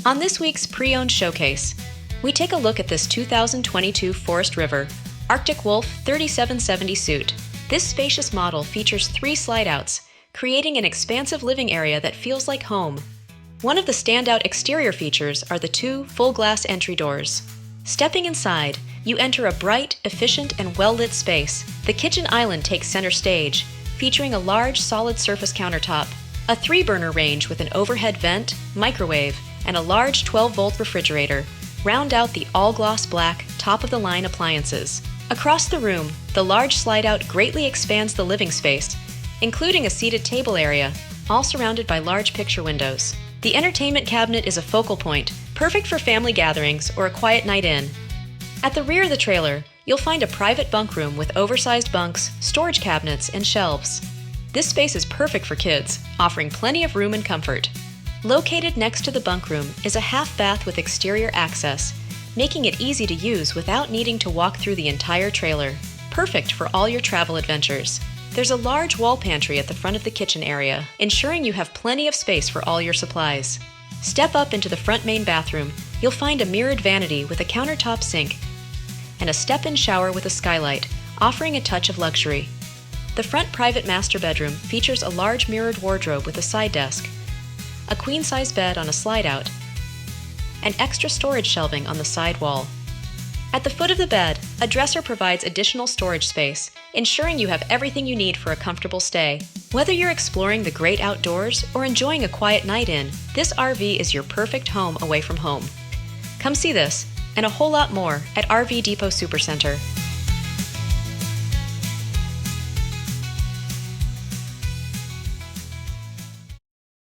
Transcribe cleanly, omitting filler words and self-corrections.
On this week's Pre-Owned Showcase, we take a look at this 2022 Forest River Arctic Wolf 3770 suit. This spacious model features 3 slide-outs, creating an expansive living area that feels like home. One of the standout exterior features are the 2 full-glass entry doors. Stepping inside, you enter a bright, efficient, and well-lit space. The kitchen island takes center stage, featuring a large solid surface countertop, a 3-burner range with an overhead vent, microwave, and a large 12-volt refrigerator round out the all-gloss black, top-of-the-line appliances. Across the room, the large slide-out greatly expands the living space, including a seated table area, all surrounded by large picture windows. The entertainment cabinet is a focal point, perfect for family gatherings or a quiet night in. At the rear of the trailer, you'll find a private bunk room with oversized bunks, storage cabinets, and shelves. This space is perfect for kids, offering plenty of room and comfort. Located next to the bunk room is a half bath with exterior access, making it easy to use without needing to walk through the entire trailer. Perfect for all your travel adventures. There's a large wall pantry at the front of the kitchen area, ensuring you have plenty of space for all your supplies. Step up into the front main bathroom, you'll find a mirrored vanity with a countertop sink and a step-in shower with a skylight, offering a touch of luxury. The front private master bedroom features a large mirrored wardrobe with a side desk, a queen-size bed on a slide-out, and extra storage shelving on the side wall. At the foot of the bed, a dresser provides additional storage space, ensuring you have everything you need for a comfortable stay. Whether you're exploring the great outdoors or enjoying a quiet night in, this RV is your perfect home away from home. Come see this and a whole lot more at RV Depot Supercenter.